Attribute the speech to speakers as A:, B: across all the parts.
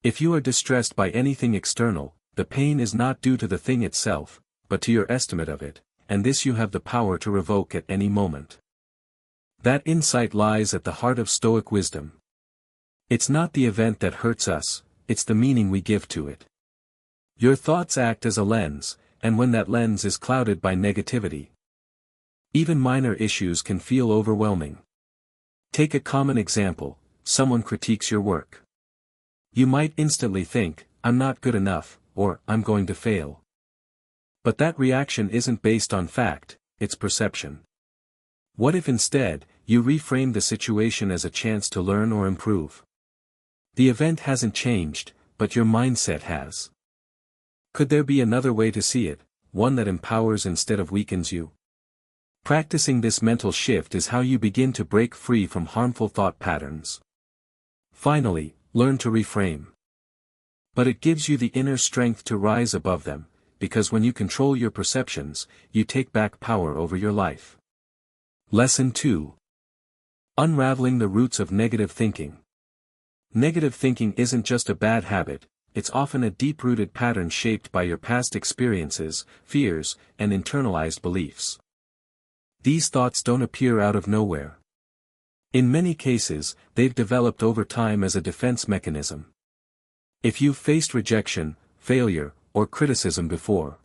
A: If you are distressed by anything external, the pain is not due to the thing itself, but to your estimate of it, and this you have the power to revoke at any moment. That insight lies at the heart of Stoic wisdom. It's not the event that hurts us, it's the meaning we give to it. Your thoughts act as a lens, and when that lens is clouded by negativity, even minor issues can feel overwhelming. Take a common example: someone critiques your work. You might instantly think, "I'm not good enough," or "I'm going to fail." But that reaction isn't based on fact, it's perception. What if instead, you reframe the situation as a chance to learn or improve? The event hasn't changed, but your mindset has. Could there be another way to see it, one that empowers instead of weakens you? Practicing this mental shift is how you begin to break free from harmful thought patterns. Finally, learn to reframe. But it gives you the inner strength to rise above them, because when you control your perceptions, you take back power over your life. Lesson 2. Unraveling the roots of negative thinking. Negative thinking isn't just a bad habit, it's often a deep-rooted pattern shaped by your past experiences, fears, and internalized beliefs. These thoughts don't appear out of nowhere. In many cases, they've developed over time as a defense mechanism. If you've faced rejection, failure, or criticism before,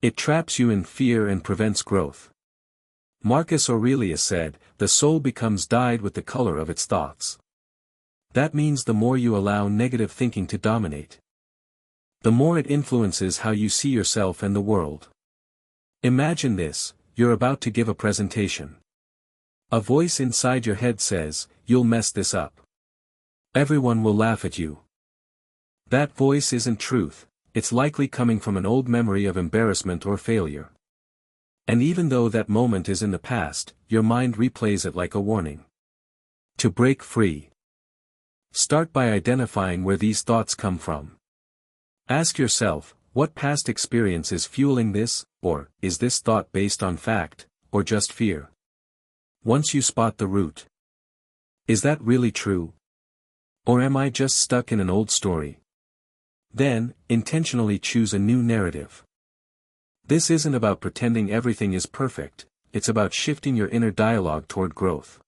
A: it traps you in fear and prevents growth. Marcus Aurelius said, "The soul becomes dyed with the color of its thoughts." That means the more you allow negative thinking to dominate, the more it influences how you see yourself and the world. Imagine this: you're about to give a presentation. A voice inside your head says, "You'll mess this up. Everyone will laugh at you." That voice isn't truth, it's likely coming from an old memory of embarrassment or failure. And even though that moment is in the past, your mind replays it like a warning. To break free, start by identifying where these thoughts come from. Ask yourself, what past experience is fueling this, or is this thought based on fact, or just fear? Once you spot the root, is that really true? Or am I just stuck in an old story? Then, intentionally choose a new narrative. This isn't about pretending everything is perfect, it's about shifting your inner dialogue toward growth.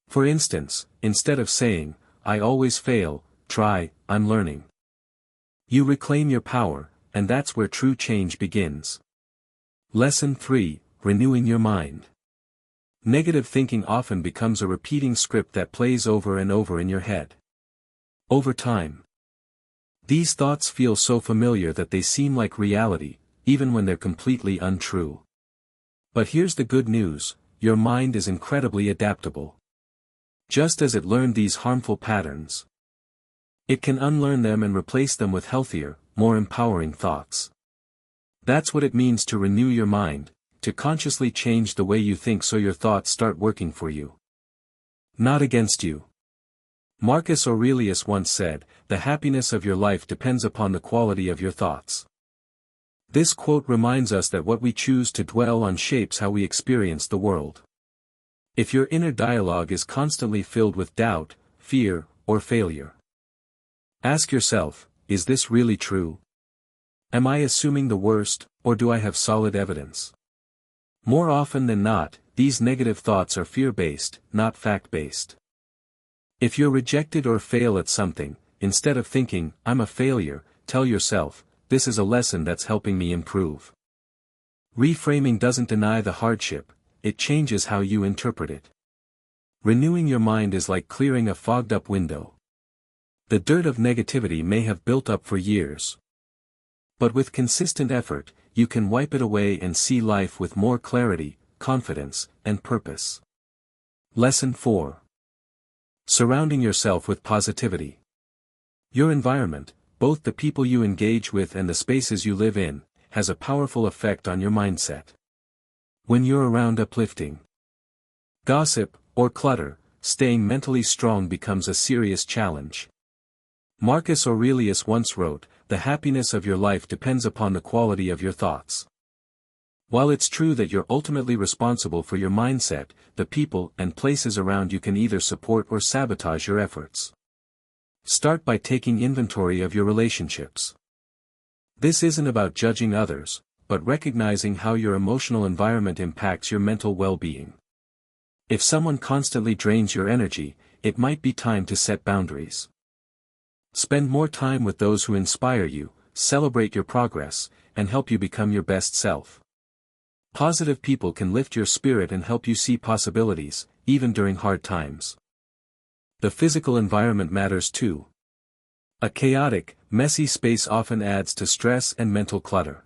A: For instance, instead of saying, "I always fail," try, "I'm learning." You reclaim your power, and that's where true change begins. Lesson 3. Renewing your mind. Negative thinking often becomes a repeating script that plays over and over in your head. Over time, these thoughts feel so familiar that they seem like reality, even when they're completely untrue. But here's the good news: your mind is incredibly adaptable. Just as it learned these harmful patterns, it can unlearn them and replace them with healthier, more empowering thoughts. That's what it means to renew your mind, to consciously change the way you think so your thoughts start working for you, not against you. Marcus Aurelius once said, "The happiness of your life depends upon the quality of your thoughts." This quote reminds us that what we choose to dwell on shapes how we experience the world. If your inner dialogue is constantly filled with doubt, fear, or failure, ask yourself, is this really true? Am I assuming the worst, or do I have solid evidence? More often than not, these negative thoughts are fear-based, not fact-based. If you're rejected or fail at something, instead of thinking, "I'm a failure," tell yourself, "This is a lesson that's helping me improve." Reframing doesn't deny the hardship, it changes how you interpret it. Renewing your mind is like clearing a fogged-up window. The dirt of negativity may have built up for years, but with consistent effort, you can wipe it away and see life with more clarity, confidence, and purpose. Lesson 4. Surrounding yourself with positivity. Your environment, both the people you engage with and the spaces you live in, has a powerful effect on your mindset. When you're around uplifting gossip, or clutter, staying mentally strong becomes a serious challenge. Marcus Aurelius once wrote, "The happiness of your life depends upon the quality of your thoughts." While it's true that you're ultimately responsible for your mindset, the people and places around you can either support or sabotage your efforts. Start by taking inventory of your relationships. This isn't about judging others, but recognizing how your emotional environment impacts your mental well-being. If someone constantly drains your energy, it might be time to set boundaries. Spend more time with those who inspire you, celebrate your progress, and help you become your best self. Positive people can lift your spirit and help you see possibilities, even during hard times. The physical environment matters too. A chaotic, messy space often adds to stress and mental clutter.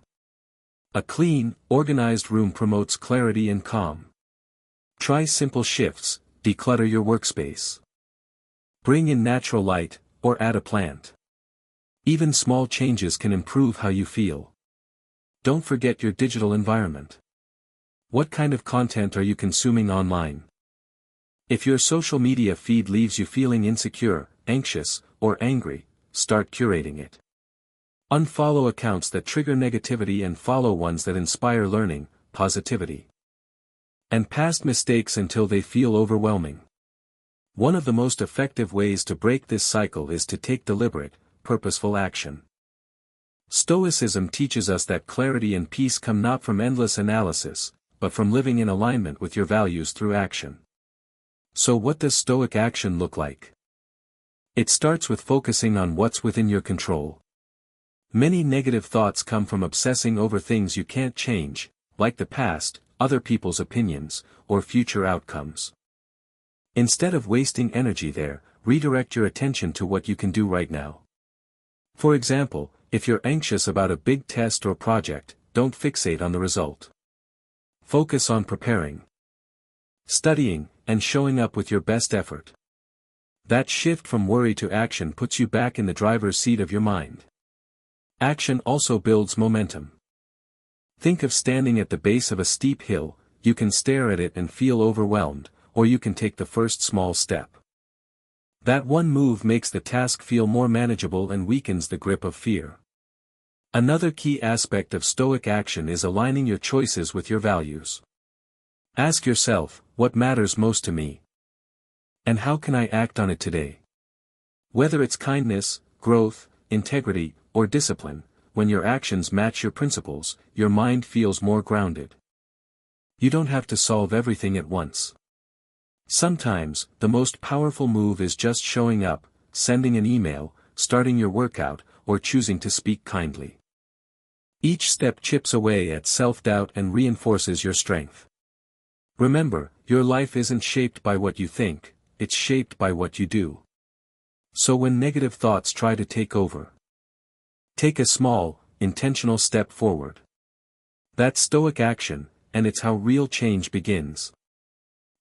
A: A clean, organized room promotes clarity and calm. Try simple shifts: declutter your workspace. Bring in natural light, or add a plant. Even small changes can improve how you feel. Don't forget your digital environment. What kind of content are you consuming online? If your social media feed leaves you feeling insecure, anxious, or angry, start curating it. Unfollow accounts that trigger negativity and follow ones that inspire learning, positivity, and past mistakes until they feel overwhelming. One of the most effective ways to break this cycle is to take deliberate, purposeful action. Stoicism teaches us that clarity and peace come not from endless analysis, but from living in alignment with your values through action. So what does Stoic action look like? It starts with focusing on what's within your control. Many negative thoughts come from obsessing over things you can't change, like the past, other people's opinions, or future outcomes. Instead of wasting energy there, redirect your attention to what you can do right now. For example, if you're anxious about a big test or project, don't fixate on the result. Focus on preparing, studying, and showing up with your best effort. That shift from worry to action puts you back in the driver's seat of your mind. Action also builds momentum. Think of standing at the base of a steep hill. You can stare at it and feel overwhelmed, or you can take the first small step. That one move makes the task feel more manageable and weakens the grip of fear. Another key aspect of Stoic action is aligning your choices with your values. Ask yourself, what matters most to me? And how can I act on it today? Whether it's kindness, growth, integrity, or discipline, when your actions match your principles, your mind feels more grounded. You don't have to solve everything at once. Sometimes, the most powerful move is just showing up, sending an email, starting your workout, or choosing to speak kindly. Each step chips away at self-doubt and reinforces your strength. Remember, your life isn't shaped by what you think, it's shaped by what you do. So when negative thoughts try to take over, take a small, intentional step forward. That's Stoic action, and it's how real change begins.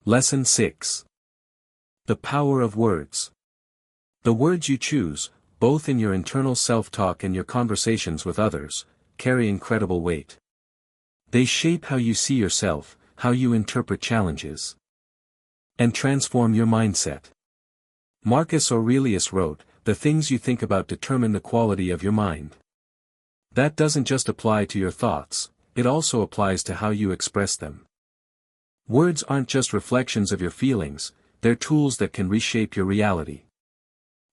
A: Lesson 6. The power of words. The words you choose, both in your internal self-talk and your conversations with others, carry incredible weight. They shape how you see yourself, how you interpret challenges, and transform your mindset. Marcus Aurelius wrote, "The things you think about determine the quality of your mind." That doesn't just apply to your thoughts, it also applies to how you express them. Words aren't just reflections of your feelings, they're tools that can reshape your reality.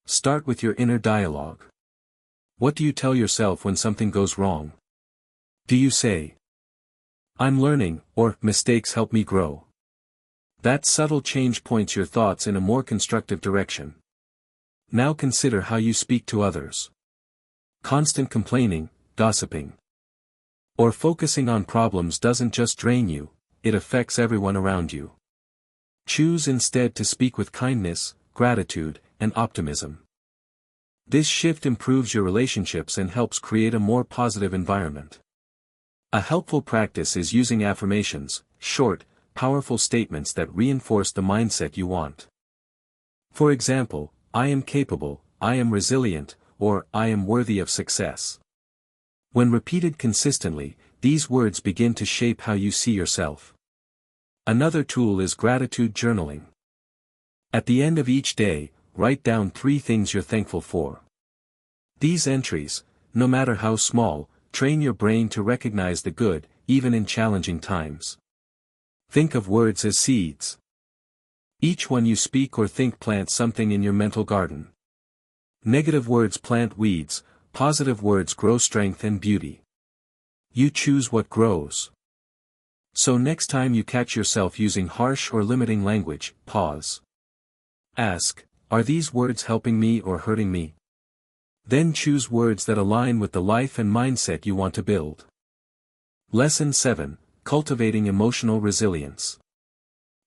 A: Start with your inner dialogue. What do you tell yourself when something goes wrong? Do you say, "I'm learning," or "mistakes help me grow"? That subtle change points your thoughts in a more constructive direction. Now consider how you speak to others. Constant complaining, gossiping, or focusing on problems doesn't just drain you, it affects everyone around you. Choose instead to speak with kindness, gratitude, and optimism. This shift improves your relationships and helps create a more positive environment. A helpful practice is using affirmations, short, powerful statements that reinforce the mindset you want. For example, "I am capable," "I am resilient," or "I am worthy of success." When repeated consistently, these words begin to shape how you see yourself. Another tool is gratitude journaling. At the end of each day, write down 3 things you're thankful for. These entries, no matter how small, train your brain to recognize the good, even in challenging times. Think of words as seeds. Each one you speak or think plants something in your mental garden. Negative words plant weeds, positive words grow strength and beauty. You choose what grows. So next time you catch yourself using harsh or limiting language, pause. Ask, are these words helping me or hurting me? Then choose words that align with the life and mindset you want to build. Lesson 7, Cultivating Emotional Resilience.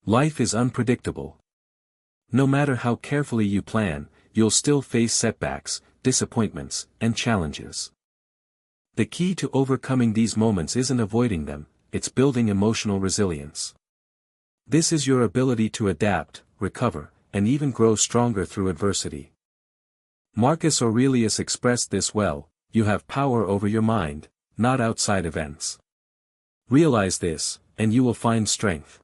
A: Life is unpredictable. No matter how carefully you plan, you'll still face setbacks, disappointments, and challenges. The key to overcoming these moments isn't avoiding them, it's building emotional resilience. This is your ability to adapt, recover, and even grow stronger through adversity. Marcus Aurelius expressed this well: you have power over your mind, not outside events. Realize this, and you will find strength.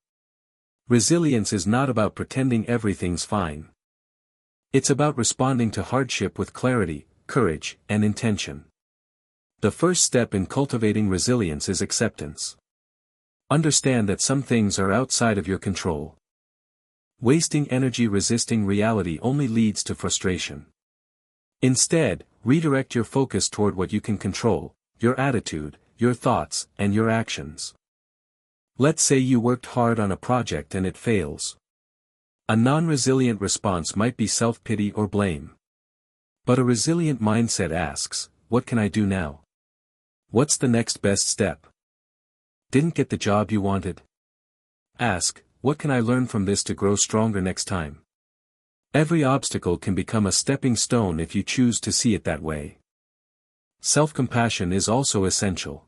A: Resilience is not about pretending everything's fine. It's about responding to hardship with clarity, courage, and intention. The first step in cultivating resilience is acceptance. Understand that some things are outside of your control. Wasting energy resisting reality only leads to frustration. Instead, redirect your focus toward what you can control: your attitude, your thoughts, and your actions. Let's say you worked hard on a project and it fails. A non-resilient response might be self-pity or blame. But a resilient mindset asks, what can I do now? What's the next best step? Didn't get the job you wanted? Ask, what can I learn from this to grow stronger next time? Every obstacle can become a stepping stone if you choose to see it that way. Self-compassion is also essential.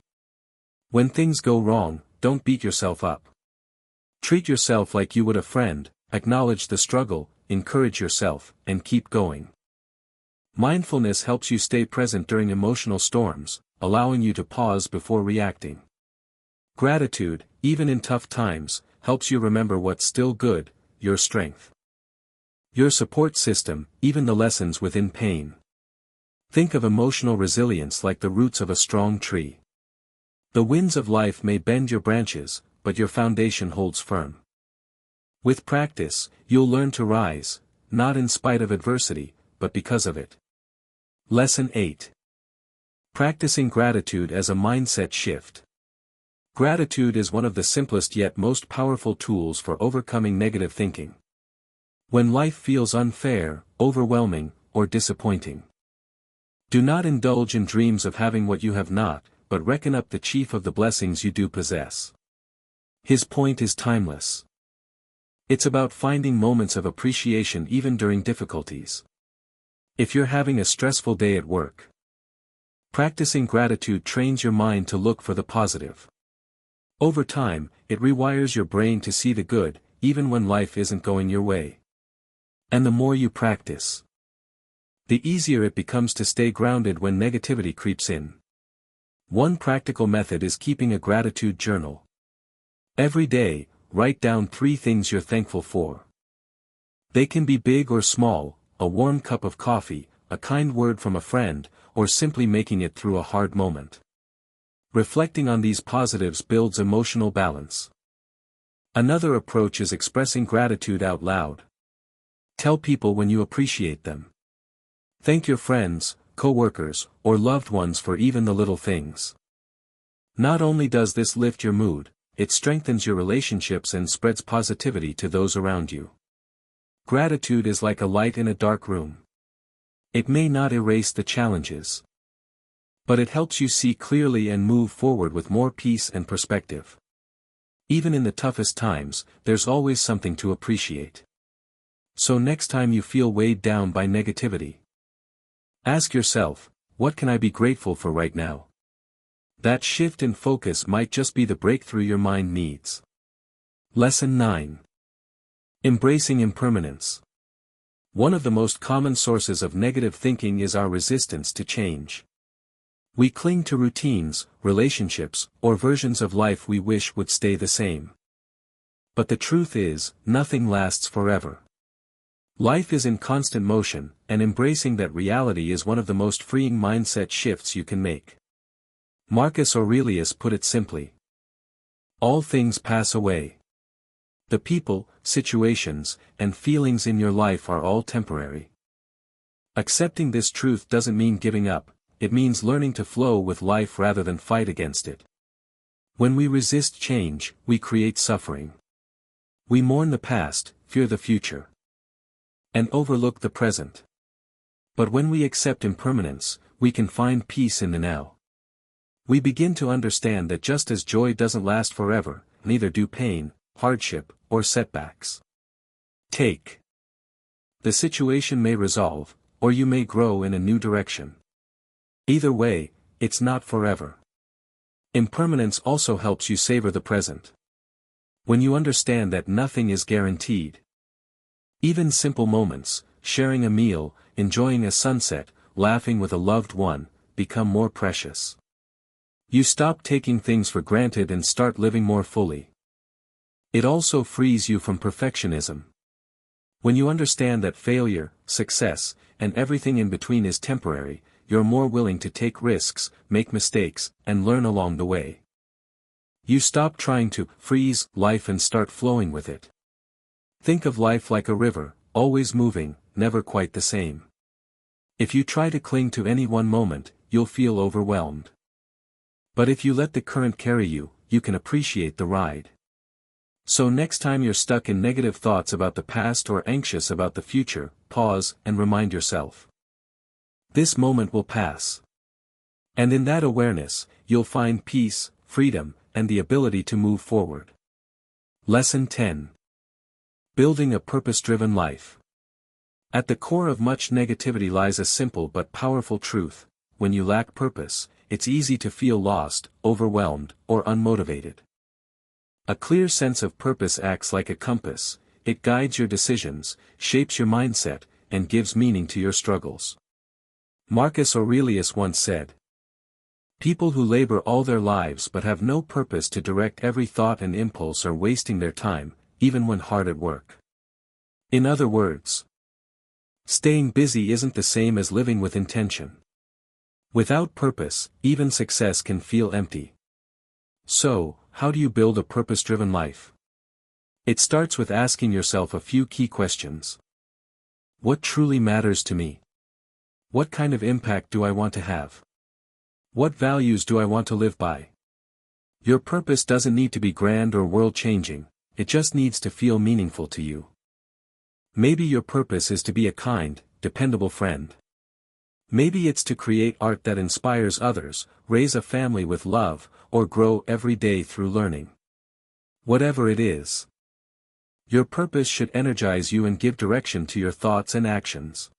A: When things go wrong, don't beat yourself up. Treat yourself like you would a friend, acknowledge the struggle, encourage yourself, and keep going. Mindfulness helps you stay present during emotional storms, allowing you to pause before reacting. Gratitude, even in tough times, helps you remember what's still good: your strength. Your support system, even the lessons within pain. Think of emotional resilience like the roots of a strong tree. The winds of life may bend your branches, but your foundation holds firm. With practice, you'll learn to rise, not in spite of adversity, but because of it. Lesson 8. Practicing gratitude as a mindset shift. Gratitude is one of the simplest yet most powerful tools for overcoming negative thinking. When life feels unfair, overwhelming, or disappointing, do not indulge in dreams of having what you have not, but reckon up the chief of the blessings you do possess. His point is timeless. It's about finding moments of appreciation even during difficulties. If you're having a stressful day at work, practicing gratitude trains your mind to look for the positive. Over time, it rewires your brain to see the good, even when life isn't going your way. And the more you practice, the easier it becomes to stay grounded when negativity creeps in. One practical method is keeping a gratitude journal. Every day, write down 3 things you're thankful for. They can be big or small: a warm cup of coffee, a kind word from a friend, or simply making it through a hard moment. Reflecting on these positives builds emotional balance. Another approach is expressing gratitude out loud. Tell people when you appreciate them. Thank your friends, co-workers, or loved ones for even the little things. Not only does this lift your mood, it strengthens your relationships and spreads positivity to those around you. Gratitude is like a light in a dark room. It may not erase the challenges, but it helps you see clearly and move forward with more peace and perspective. Even in the toughest times, there's always something to appreciate. So next time you feel weighed down by negativity, ask yourself, what can I be grateful for right now? That shift in focus might just be the breakthrough your mind needs. Lesson 9. Embracing impermanence. One of the most common sources of negative thinking is our resistance to change. We cling to routines, relationships, or versions of life we wish would stay the same. But the truth is, nothing lasts forever. Life is in constant motion, and embracing that reality is one of the most freeing mindset shifts you can make. Marcus Aurelius put it simply: all things pass away. The people, situations, and feelings in your life are all temporary. Accepting this truth doesn't mean giving up, it means learning to flow with life rather than fight against it. When we resist change, we create suffering. We mourn the past, fear the future, and overlook the present. But when we accept impermanence, we can find peace in the now. We begin to understand that just as joy doesn't last forever, neither do pain, hardship, or setbacks. The situation may resolve, or you may grow in a new direction. Either way, it's not forever. Impermanence also helps you savor the present. When you understand that nothing is guaranteed, even simple moments, sharing a meal, enjoying a sunset, laughing with a loved one, become more precious. You stop taking things for granted and start living more fully. It also frees you from perfectionism. When you understand that failure, success, and everything in between is temporary, you're more willing to take risks, make mistakes, and learn along the way. You stop trying to freeze life and start flowing with it. Think of life like a river, always moving, never quite the same. If you try to cling to any one moment, you'll feel overwhelmed. But if you let the current carry you, you can appreciate the ride. So next time you're stuck in negative thoughts about the past or anxious about the future, pause and remind yourself. This moment will pass. And in that awareness, you'll find peace, freedom, and the ability to move forward. Lesson 10. Building a purpose-driven life. At the core of much negativity lies a simple but powerful truth: when you lack purpose, it's easy to feel lost, overwhelmed, or unmotivated. A clear sense of purpose acts like a compass. It guides your decisions, shapes your mindset, and gives meaning to your struggles. Marcus Aurelius once said, "People who labor all their lives but have no purpose to direct every thought and impulse are wasting their time, even when hard at work." In other words, staying busy isn't the same as living with intention. Without purpose, even success can feel empty. So, how do you build a purpose-driven life? It starts with asking yourself a few key questions. What truly matters to me? What kind of impact do I want to have? What values do I want to live by? Your purpose doesn't need to be grand or world-changing, it just needs to feel meaningful to you. Maybe your purpose is to be a kind, dependable friend. Maybe it's to create art that inspires others, raise a family with love, or grow every day through learning. Whatever it is, your purpose should energize you and give direction to your thoughts and actions.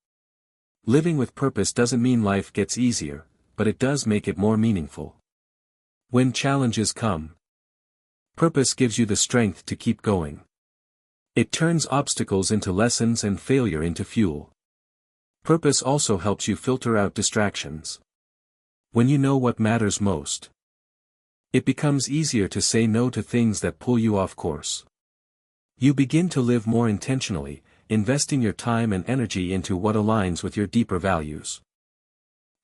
A: Living with purpose doesn't mean life gets easier, but it does make it more meaningful. When challenges come, purpose gives you the strength to keep going. It turns obstacles into lessons and failure into fuel. Purpose also helps you filter out distractions. When you know what matters most, it becomes easier to say no to things that pull you off course. You begin to live more intentionally, investing your time and energy into what aligns with your deeper values.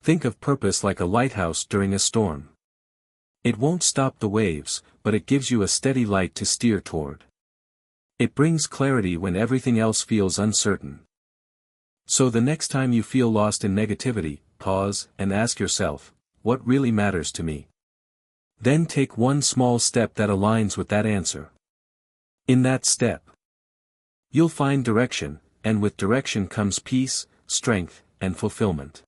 A: Think of purpose like a lighthouse during a storm. It won't stop the waves, but it gives you a steady light to steer toward. It brings clarity when everything else feels uncertain. So the next time you feel lost in negativity, pause and ask yourself, what really matters to me? Then take one small step that aligns with that answer. In that step, you'll find direction, and with direction comes peace, strength, and fulfillment.